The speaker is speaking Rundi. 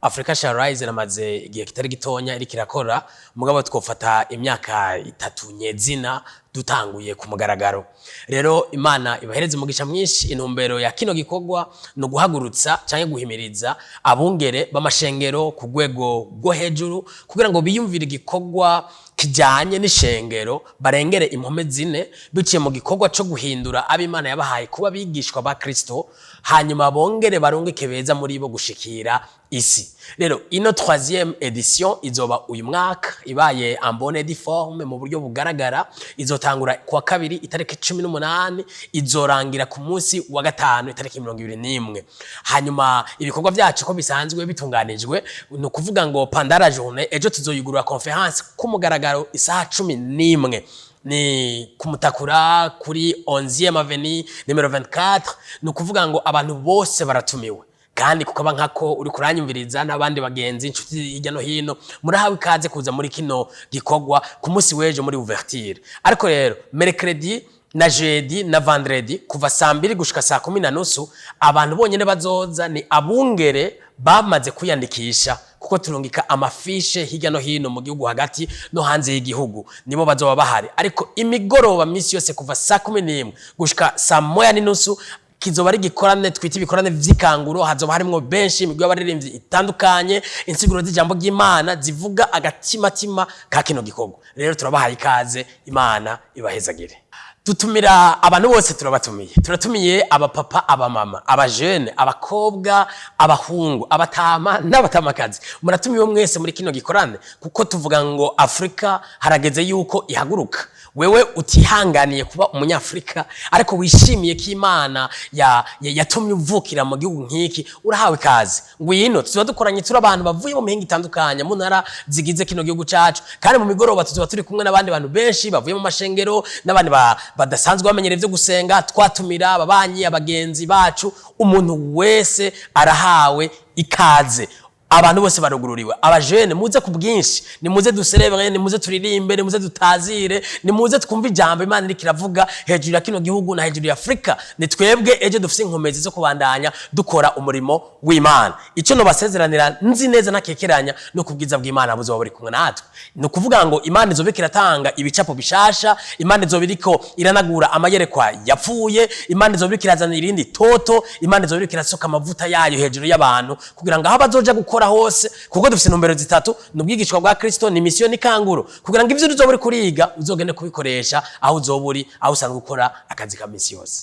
Africa Shall Rise namaze igihe kitari gitonya iri kirakora mugabo twofata imyaka 3 nyezina dutanguye ku mugaragaro. Rero Imana ibahereze umugisha mwinshi. Intumbero ya kino gikorwa no guhagurutsa canke guhimiriza abungere b'amashengero ku rwego rwo hejuru kugira ngo biyumvire igikorwa kijanye n'ishengero barengere impome zine biciye mu gikorwa cyo guhindura ab'Imana yabahaye kuba bigishwa ba Kristo, hanyuma bongere barungike beza muri bo gushikira isi. Rero ino 3e edition izoba uyu mwaka ibaye en bonne due forme mu buryo bugaragara. Izotangura kwa kabiri itariki 18 izorangira ku munsi wa gatanu itariki 21. Hanyuma ibikorwa byacu ko bisanzwe bitunganijwe no kuvuga ngo pendant la journée ejo tuzoyugurura conference ku mugaragaro isaha 11 ni kumutakura kuri 11e avenue numero 24. No kuvuga ngo abantu bose baratumiwe kandi kukaba nkako uri kuranyumviriza n'abandi bagenzi inshuti hirya no hino murahawe ikaze kuza muri kino gikorwa ku munsi wejo muri ouverture. Ariko rero mercredi na jeudi na vendredi kuva saa 2 gushika saa 10:30 abantu bonyene bazoza ni abungere bamaze kwiyandikisha, kuko turungika amafishe hirya no hino mu gihugu hagati no hanze y'igihugu, nibo bazoba bahari. Ariko imigoroba misi yose kuva saa 11 gushika saa 1:30 kizoba ari gikorane twita ibikorane vy'ikanguro. Hazoba harimwo benshi imigwi y'abaririmbyi itandukanye, insiguro z'ijambo ry'Imana zivuga agatimatima ka kino gikorwa. Rero turabahaye ikaze, Imana ibahezagire. Tutumira abantu bose, turatumiye abapapa, abamama, abajene, abakobwa, abahungu, abatama n'abatamakazi. Muratumiwe mwese muri kino gikorane kuko tuvuga ngo Afrika harageze yuko ihaguruka. Wewe utihanganiye kuba umunyafrika ariko wishimiye ko Imana yatumye uvukira mu gihugu nk'iki, urahawe ikaze. Ngwino tuzoba dukoranye turi abantu bavuye mu mihingo itandukanye mu ntara zigize kino gihugu cacu, kandi mu migoroba tuzoba turi kumwe n'abandi bantu benshi bavuye mu mashengero n'abandi badasanzwe bamenyere byo gusenga. Twatumira ababanyi, abagenzi bacu, umuntu wese arahawe ikaze. Abantu bose barugururiwe. Abajene muze ku bwinshi, ni muze duserebere, ni muze turirimbe, ni muze dutazire, ni muze twumva ijambo Imana iri kiravuga hejuru ya kino gihugu na hejuru ya Afrika. Ni twebwe ejo dufise inkomezi zo kubandanya dukora umurimo w'Imana. Ico no basezeranira nzi neza nakekeranya no kubwiza bw'Imana buzoba buri kumwe natwe. No kuvuga ngo Imana izobe kiratanga ibicapo bishasha, Imana izobe iriko iranagura amayerekwa yapfuye, Imana izobe kirazana irindi toto, Imana izobe kirasoka amavuta yayo hejuru y'abantu kugira ngo aho bazoja gukora hose, kuko dufise intumbero zitatu: n'ubwigishwa bwa Kristo, ni mission n'ikanguro, kugira ngo ivyo uzoba uri kuriga uzogende kubikoresha aho uzoba uri, aho usanzwe gukora akazi ka misi yose.